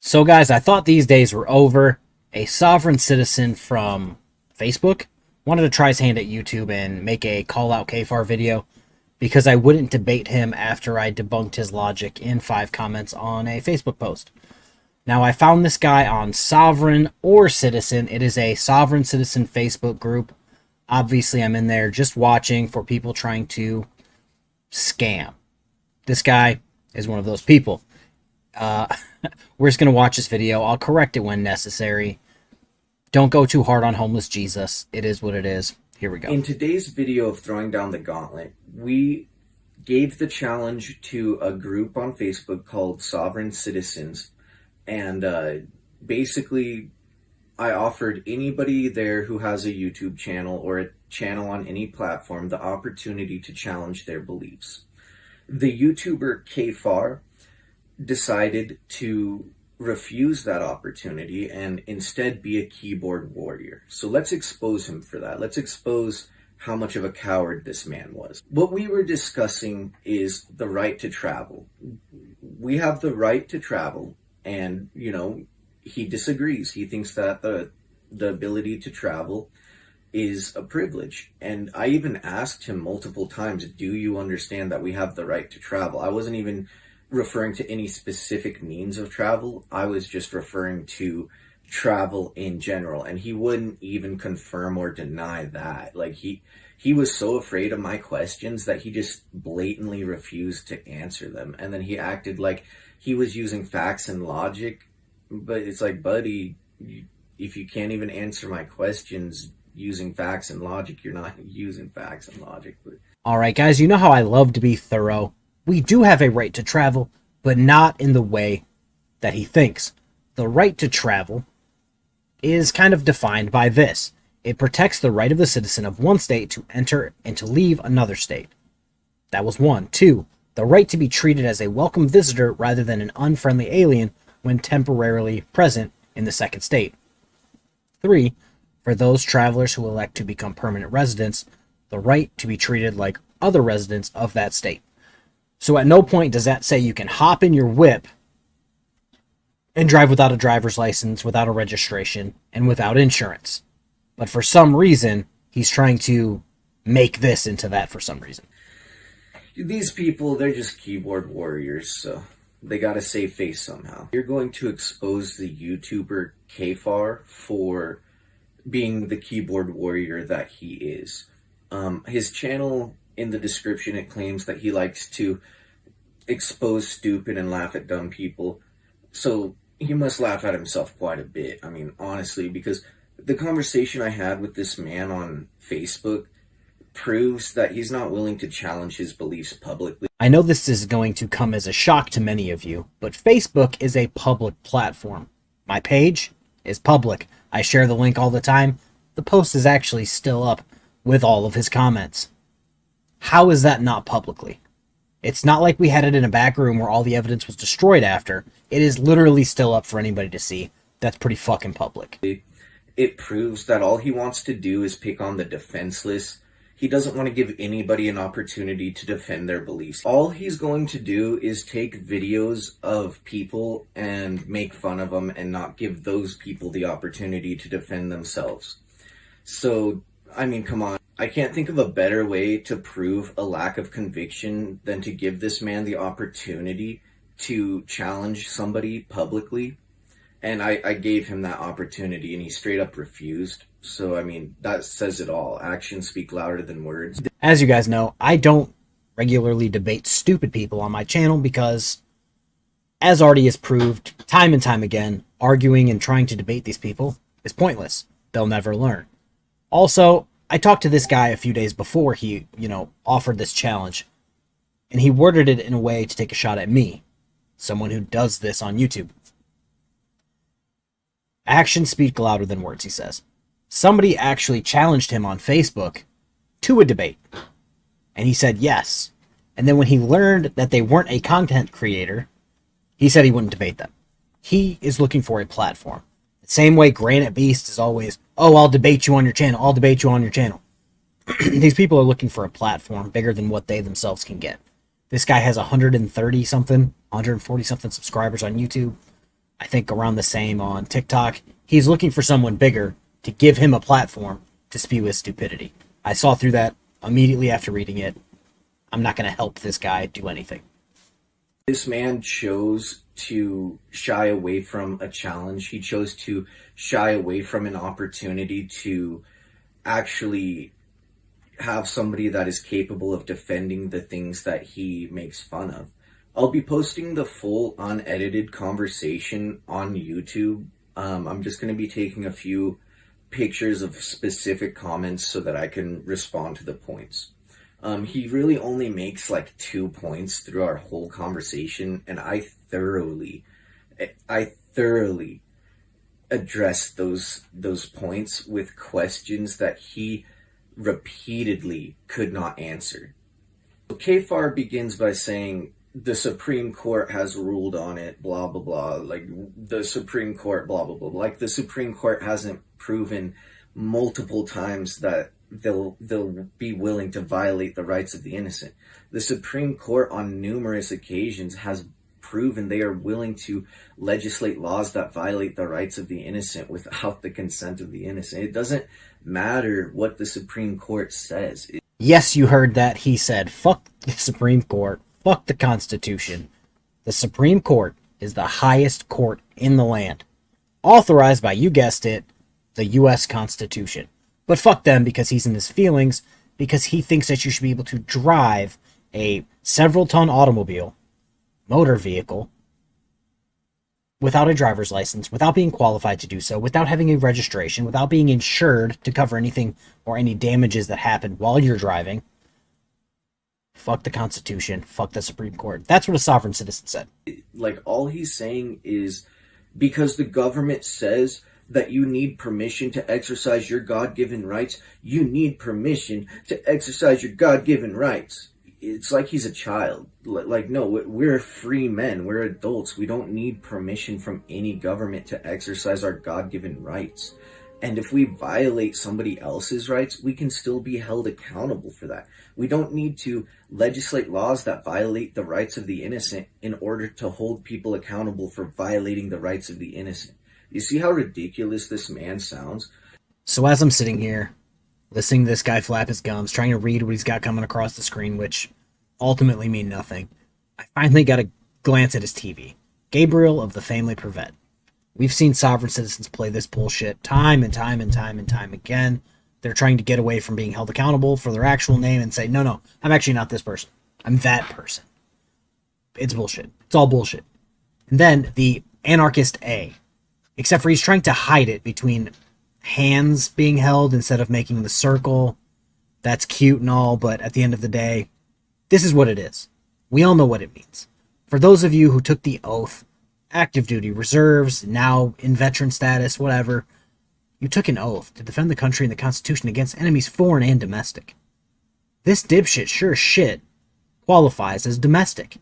So, guys, I thought these days were over. A sovereign citizen from Facebook wanted to try his hand at YouTube and make a call out KFARR video because I wouldn't debate him after I debunked his logic in 5 comments on a Facebook post. Now, I found this guy on Sovereign or Citizen. It is a Sovereign Citizen Facebook group. Obviously, I'm in there just watching for people trying to scam. This guy is one of those people. We're just going to watch this video. I'll correct it when necessary. Don't go too hard on homeless Jesus. It is what it is. Here we go. In today's video of Throwing Down the Gauntlet, we gave the challenge to a group on Facebook called Sovereign Citizens. And basically, I offered anybody there who has a YouTube channel or a channel on any platform the opportunity to challenge their beliefs. The YouTuber KFARR decided to refuse that opportunity and instead be a keyboard warrior. So let's expose him for that. Let's expose how much of a coward this man was. What we were discussing is the right to travel. We have the right to travel, and, you know, he disagrees. He thinks that the ability to travel is a privilege. And I even asked him multiple times, do you understand that we have the right to travel? I wasn't even referring to any specific means of travel. I was just referring to travel in general, and he wouldn't even confirm or deny that. Like, he was so afraid of my questions that he just blatantly refused to answer them. And then he acted like he was using facts and logic, but it's like, buddy, if you can't even answer my questions using facts and logic, you're not using facts and logic. But all right, guys, you know how I love to be thorough. We do have a right to travel, but not in the way that he thinks. The right to travel is kind of defined by this. It protects the right of the citizen of one state to enter and to leave another state. That was 1. 2, the right to be treated as a welcome visitor rather than an unfriendly alien when temporarily present in the second state. 3, for those travelers who elect to become permanent residents, the right to be treated like other residents of that state. So at no point does that say you can hop in your whip and drive without a driver's license, without a registration, and without insurance. But for some reason, he's trying to make this into that for some reason. these people, they're just keyboard warriors, so they gotta save face somehow. You're going to expose the YouTuber KFARR for being the keyboard warrior that he is. His channel, in the description, it claims that he likes to expose stupid and laugh at dumb people. So he must laugh at himself quite a bit. I mean, honestly, because the conversation I had with this man on Facebook proves that he's not willing to challenge his beliefs publicly. I know this is going to come as a shock to many of you, but Facebook is a public platform. My page is public. I share the link all the time. The post is actually still up with all of his comments. How is that not publicly? It's not like we had it in a back room where all the evidence was destroyed after. It is literally still up for anybody to see. That's pretty fucking public. It proves that all he wants to do is pick on the defenseless. He doesn't want to give anybody an opportunity to defend their beliefs. All he's going to do is take videos of people and make fun of them and not give those people the opportunity to defend themselves. So, I mean, come on. I can't think of a better way to prove a lack of conviction than to give this man the opportunity to challenge somebody publicly. And I gave him that opportunity and he straight up refused. So, I mean, that says it all. Actions speak louder than words. As you guys know, I don't regularly debate stupid people on my channel because, as already is proved time and time again, arguing and trying to debate these people is pointless. They'll never learn. Also, I talked to this guy a few days before he, offered this challenge, and he worded it in a way to take a shot at me, someone who does this on YouTube. Actions speak louder than words, he says. Somebody actually challenged him on Facebook to a debate, and he said yes. And then when he learned that they weren't a content creator, he said he wouldn't debate them. He is looking for a platform. The same way Granite Beast is always, oh, I'll debate you on your channel, I'll debate you on your channel. These people are looking for a platform bigger than what they themselves can get. This guy has 130-something, 140-something subscribers on YouTube. I think around the same on TikTok. He's looking for someone bigger to give him a platform to spew his stupidity. I saw through that immediately after reading it. I'm not going to help this guy do anything. This man chose to shy away from a challenge. He chose to shy away from an opportunity to actually have somebody that is capable of defending the things that he makes fun of. I'll be posting the full unedited conversation on YouTube. I'm just going to be taking a few pictures of specific comments so that I can respond to the points. He really only makes like 2 points through our whole conversation, and I thoroughly addressed those points with questions that he repeatedly could not answer. So KFARR begins by saying the Supreme Court has ruled on it, blah blah blah, like the Supreme Court, blah blah blah, like the Supreme Court hasn't proven multiple times that they'll be willing to violate the rights of the innocent. The Supreme Court on numerous occasions has proven they are willing to legislate laws that violate the rights of the innocent without the consent of the innocent. It doesn't matter what the Supreme Court says. Yes, you heard that. He said, fuck the Supreme Court, fuck the Constitution. The Supreme Court is the highest court in the land, authorized by, you guessed it, the U.S. Constitution. But fuck them, because he's in his feelings, because he thinks that you should be able to drive a several-ton automobile, motor vehicle, without a driver's license, without being qualified to do so, without having a registration, without being insured to cover anything or any damages that happen while you're driving. Fuck the Constitution. Fuck the Supreme Court. That's what a sovereign citizen said. Like, all he's saying is because the government says that you need permission to exercise your God-given rights, you need permission to exercise your God-given rights. It's like he's a child. Like, no, we're free men. We're adults. We don't need permission from any government to exercise our God-given rights. And if we violate somebody else's rights, we can still be held accountable for that. We don't need to legislate laws that violate the rights of the innocent in order to hold people accountable for violating the rights of the innocent. You see how ridiculous this man sounds? So as I'm sitting here, listening to this guy flap his gums, trying to read what he's got coming across the screen, which ultimately mean nothing, I finally got a glance at his TV. Gabriel of the Family Privet. We've seen sovereign citizens play this bullshit time and time and time and time again. They're trying to get away from being held accountable for their actual name and say, no, I'm actually not this person. I'm that person. It's bullshit. It's all bullshit. And then the anarchist A. Except for he's trying to hide it between hands being held instead of making the circle. That's cute and all, but at the end of the day, this is what it is. We all know what it means. For those of you who took the oath, active duty, reserves, now in veteran status, whatever, you took an oath to defend the country and the Constitution against enemies foreign and domestic. This dipshit sure as shit qualifies as domestic.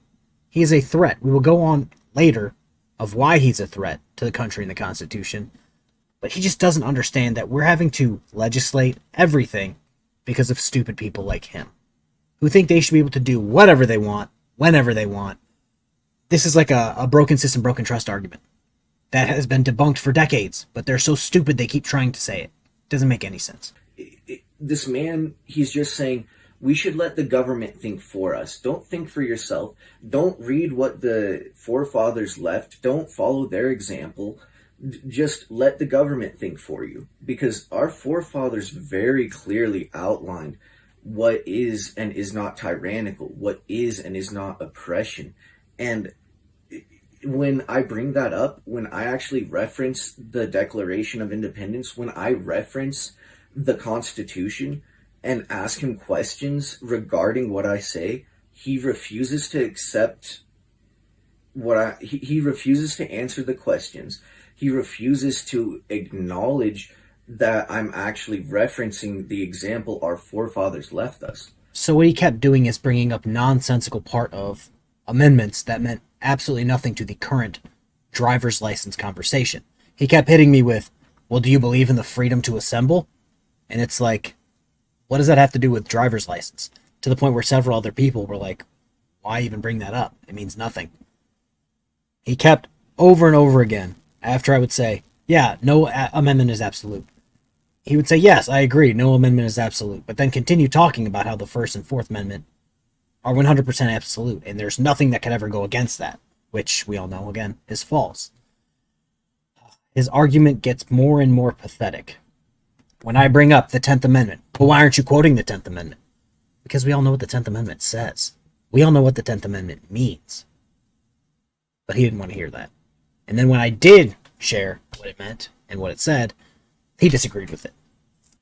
He is a threat. We will go on later of why he's a threat to the country and the Constitution, but he just doesn't understand that we're having to legislate everything because of stupid people like him, who think they should be able to do whatever they want, whenever they want. This is like a broken system, broken trust argument that has been debunked for decades, but they're so stupid they keep trying to say it. Doesn't make any sense. This man, he's just saying, we should let the government think for us. Don't think for yourself. Don't read what the forefathers left. Don't follow their example. Just let the government think for you. Because our forefathers very clearly outlined what is and is not tyrannical, what is and is not oppression. And when I bring that up, when I actually reference the Declaration of Independence, when I reference the Constitution and ask him questions regarding what I say, he refuses to accept he refuses to answer the questions. He refuses to acknowledge that I'm actually referencing the example our forefathers left us. So what he kept doing is bringing up nonsensical part of amendments that meant absolutely nothing to the current driver's license conversation. He kept hitting me with, well, do you believe in the freedom to assemble? And it's like, what does that have to do with driver's license? To the point where several other people were like, why even bring that up? It means nothing. He kept over and over again, after I would say, yeah, no amendment is absolute, he would say, yes, I agree, no amendment is absolute, but then continue talking about how the First and Fourth Amendment are 100% absolute, and there's nothing that could ever go against that, which we all know, again, is false. His argument gets more and more pathetic. When I bring up the 10th Amendment, well, why aren't you quoting the 10th Amendment? Because we all know what the 10th Amendment says. We all know what the 10th Amendment means. But he didn't want to hear that. And then when I did share what it meant and what it said, he disagreed with it.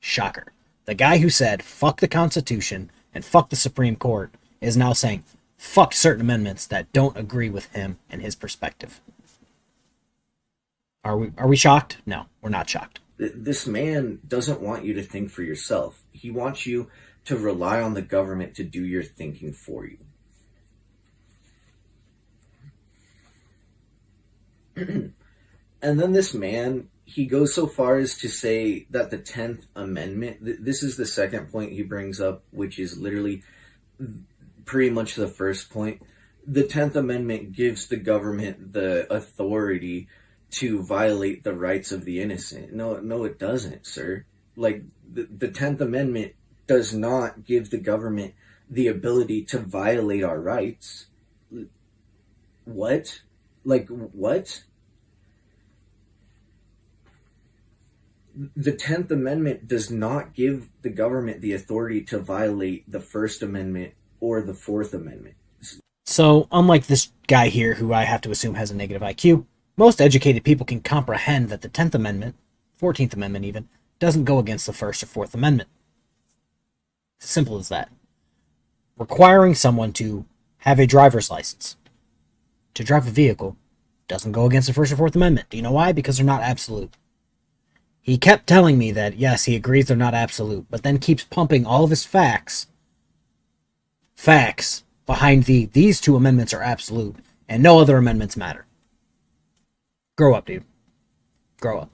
Shocker. The guy who said, fuck the Constitution and fuck the Supreme Court is now saying, fuck certain amendments that don't agree with him and his perspective. Are we shocked? No, we're not shocked. This man doesn't want you to think for yourself. He wants you to rely on the government to do your thinking for you. And then this man, he goes so far as to say that the 10th Amendment, this is the second point he brings up, which is literally pretty much the first point. The 10th Amendment gives the government the authority to violate the rights of the innocent. No, it doesn't, sir. Like, the 10th Amendment does not give the government the ability to violate our rights. What? Like, what? The 10th Amendment does not give the government the authority to violate the First Amendment or the Fourth Amendment. So, unlike this guy here, who I have to assume has a negative IQ, most educated people can comprehend that the 10th Amendment, 14th Amendment even, doesn't go against the First or Fourth Amendment. It's as simple as that. Requiring someone to have a driver's license to drive a vehicle doesn't go against the First or Fourth Amendment. Do you know why? Because they're not absolute. He kept telling me that, yes, he agrees they're not absolute, but then keeps pumping all of his facts behind these two amendments are absolute, and no other amendments matter. Grow up, dude. Grow up.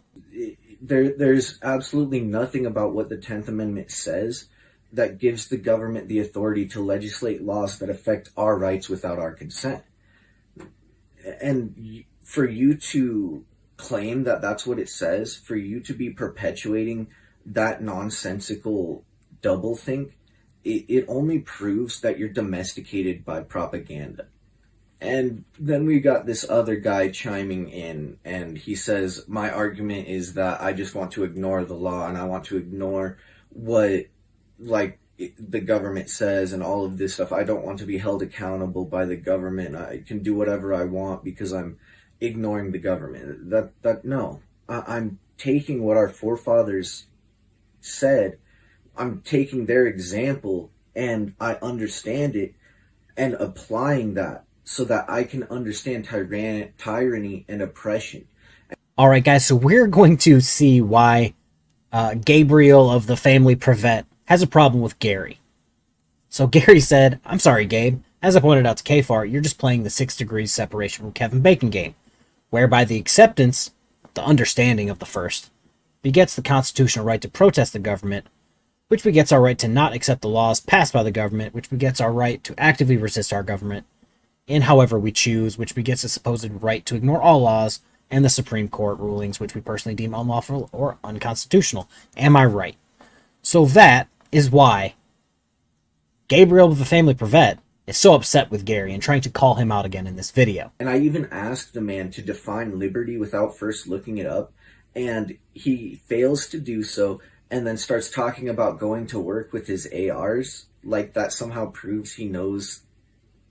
There's absolutely nothing about what the 10th Amendment says that gives the government the authority to legislate laws that affect our rights without our consent. And for you to claim that that's what it says, for you to be perpetuating that nonsensical doublethink, it only proves that you're domesticated by propaganda. And then we got this other guy chiming in, and he says, my argument is that I just want to ignore the law, and I want to ignore what, like, the government says and all of this stuff. I don't want to be held accountable by the government. I can do whatever I want because I'm ignoring the government. No. I'm taking what our forefathers said, I'm taking their example, and I understand it, and applying that so that I can understand tyranny and oppression. All right, guys, so we're going to see why Gabriel of the family Prevet has a problem with Gary. So Gary said, I'm sorry, Gabe. As I pointed out to KFARR, you're just playing the 6 degrees separation from Kevin Bacon game, whereby the acceptance, the understanding of the first, begets the constitutional right to protest the government, which begets our right to not accept the laws passed by the government, which begets our right to actively resist our government in however we choose, which begets a supposed right to ignore all laws and the Supreme Court rulings, which we personally deem unlawful or unconstitutional. Am I right? So that is why Gabriel of the family Prevet is so upset with Gary and trying to call him out again in this video. And I even asked the man to define liberty without first looking it up, and he fails to do so, and then starts talking about going to work with his ARs, like that somehow proves he knows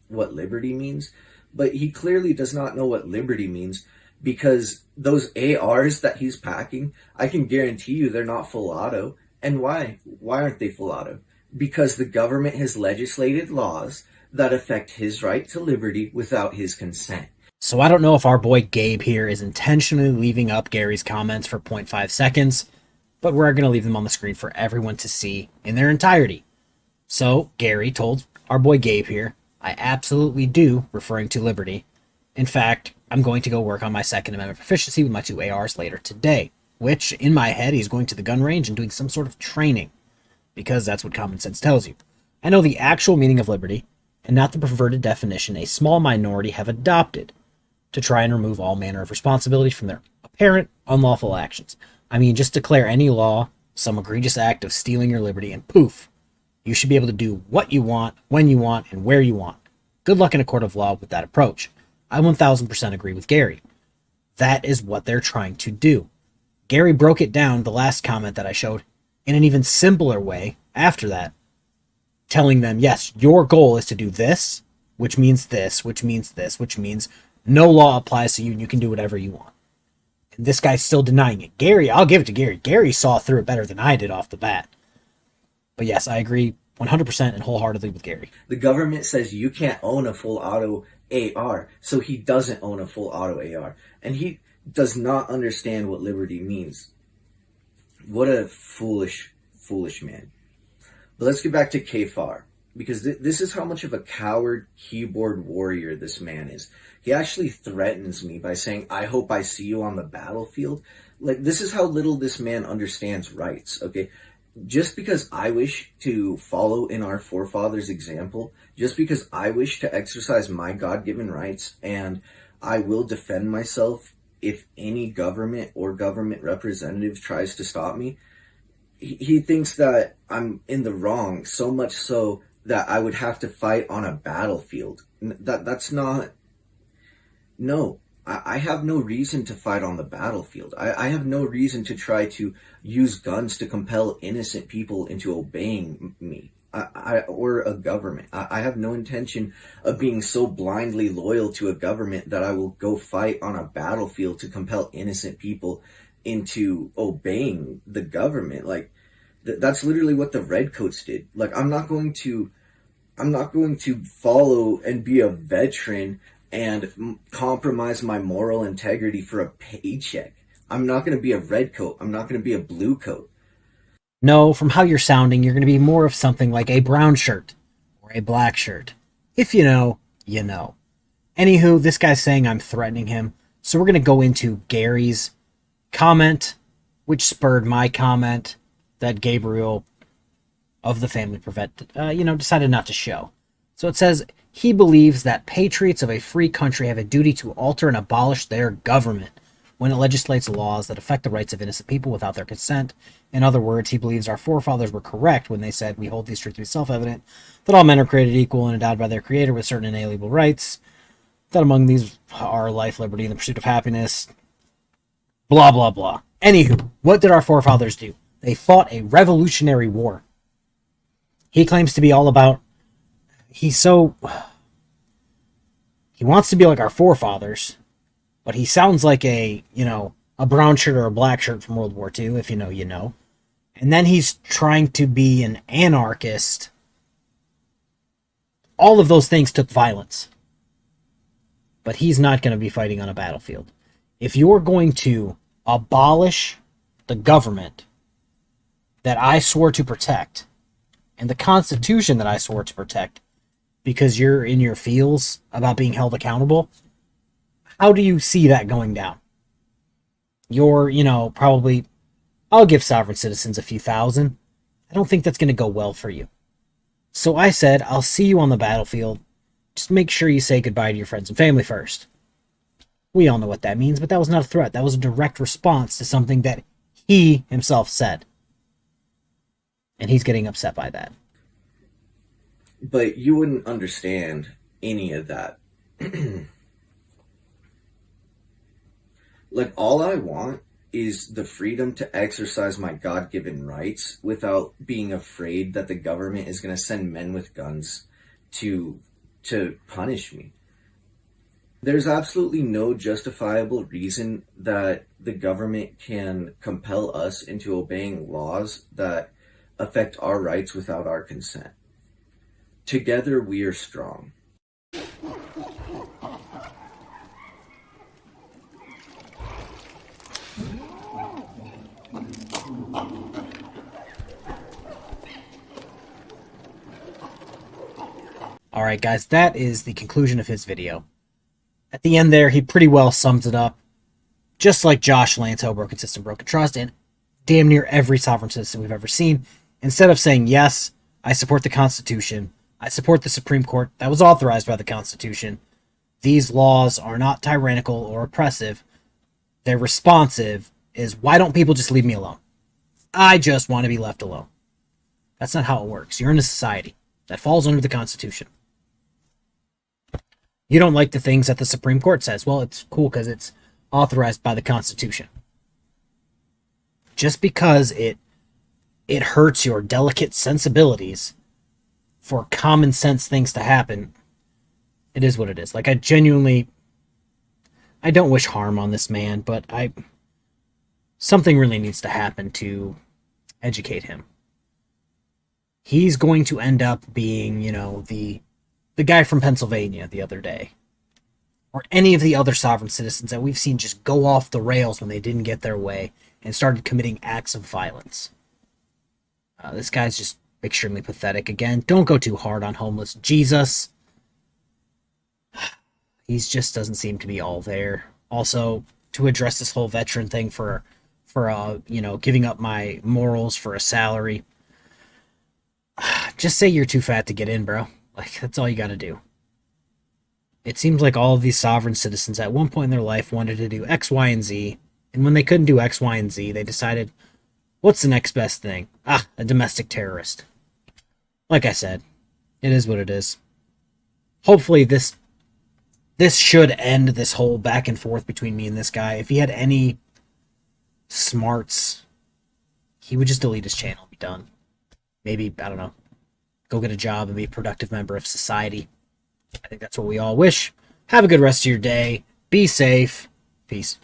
what liberty means. But he clearly does not know what liberty means, because those ARs that he's packing, I can guarantee you they're not full auto. And why? Why aren't they full auto? Because the government has legislated laws that affect his right to liberty without his consent. So I don't know if our boy Gabe here is intentionally leaving up Gary's comments for 0.5 seconds, but we're going to leave them on the screen for everyone to see in their entirety. So Gary told our boy Gabe here, I absolutely do, referring to liberty. In fact, I'm going to go work on my Second Amendment proficiency with my 2 ARs later today, which, in my head, he's going to the gun range and doing some sort of training, because that's what common sense tells you. I know the actual meaning of liberty, and not the perverted definition a small minority have adopted. to try and remove all manner of responsibility from their apparent unlawful actions. I mean, just declare any law some egregious act of stealing your liberty, and poof, you should be able to do what you want, when you want, and where you want. Good luck in a court of law with that approach. I 1000% agree with Gary. That is what they're trying to do. Gary broke it down, the last comment that I showed, in an even simpler way after that, telling them, yes, your goal is to do this, which means this, which means this, which means no law applies to you and you can do whatever you want. And this guy's still denying it. Gary, I'll give it to Gary. Gary saw through it better than I did off the bat. But yes, I agree 100% and wholeheartedly with Gary. The government says you can't own a full auto AR, so he doesn't own a full auto AR. And he does not understand what liberty means. What a foolish, foolish man. But let's get back to KFARR, because this is how much of a coward keyboard warrior this man is. He actually threatens me by saying, I hope I see you on the battlefield. Like, this is how little this man understands rights, okay? Just because I wish to follow in our forefathers' example, just because I wish to exercise my God-given rights, and I will defend myself if any government or government representative tries to stop me, he thinks that I'm in the wrong, so much so that I would have to fight on a battlefield. That's not... No, I have no reason to fight on the battlefield. I have no reason to try to use guns to compel innocent people into obeying me or a government. I have no intention of being so blindly loyal to a government that I will go fight on a battlefield to compel innocent people into obeying the government. Like, that's literally what the Redcoats did. Like, I'm not going to follow and be a veteran and compromise my moral integrity for a paycheck. I'm not going to be a redcoat. I'm not going to be a blue coat. No, from how you're sounding, you're going to be more of something like a brown shirt or a black shirt. If you know, you know. Anywho, this guy's saying I'm threatening him, so we're going to go into Gary's comment, which spurred my comment that Gabriel of the family decided not to show. So it says, he believes that patriots of a free country have a duty to alter and abolish their government when it legislates laws that affect the rights of innocent people without their consent. In other words, he believes our forefathers were correct when they said, we hold these truths to be self-evident, that all men are created equal and endowed by their creator with certain inalienable rights, that among these are life, liberty, and the pursuit of happiness, blah, blah, blah. Anywho, what did our forefathers do? They fought a revolutionary war. He claims to be all about... He wants to be like our forefathers, but he sounds like a brown shirt or a black shirt from World War II, if you know, you know. And then he's trying to be an anarchist. All of those things took violence. But he's not going to be fighting on a battlefield. If you're going to abolish the government that I swore to protect, and the Constitution that I swore to protect, because you're in your feels about being held accountable, how do you see that going down? You're, probably, I'll give sovereign citizens a few thousand. I don't think that's going to go well for you. So I said, I'll see you on the battlefield. Just make sure you say goodbye to your friends and family first. We all know what that means, but that was not a threat. That was a direct response to something that he himself said. And he's getting upset by that. But you wouldn't understand any of that. Like, all I want is the freedom to exercise my God-given rights without being afraid that the government is going to send men with guns to punish me. There's absolutely no justifiable reason that the government can compel us into obeying laws that affect our rights without our consent. Together we are strong. Alright guys, that is the conclusion of his video. At the end there, he pretty well sums it up. Just like Josh Lanto, Broken System, Broken Trust, and damn near every sovereign citizen we've ever seen. Instead of saying, yes, I support the Constitution, I support the Supreme Court that was authorized by the Constitution, these laws are not tyrannical or oppressive. They're responsive, is why don't people just leave me alone? I just want to be left alone. That's not how it works. You're in a society that falls under the Constitution. You don't like the things that the Supreme Court says. Well, it's cool because it's authorized by the Constitution. Just because it hurts your delicate sensibilities for common sense things to happen, it is what it is. Like, I don't wish harm on this man, but something really needs to happen to educate him. He's going to end up being, the guy from Pennsylvania the other day, or any of the other sovereign citizens that we've seen just go off the rails when they didn't get their way and started committing acts of violence. This guy's just extremely pathetic. Again, don't go too hard on homeless Jesus. He just doesn't seem to be all there. Also, to address this whole veteran thing for giving up my morals for a salary, just say you're too fat to get in, bro. Like, that's all you gotta do. It seems like all of these sovereign citizens at one point in their life wanted to do X, Y, and Z, and when they couldn't do X, Y, and Z, they decided, what's the next best thing? A domestic terrorist. Like I said, it is what it is. Hopefully this should end this whole back and forth between me and this guy. If he had any smarts, he would just delete his channel and be done. Maybe, I don't know, go get a job and be a productive member of society. I think that's what we all wish. Have a good rest of your day. Be safe. Peace.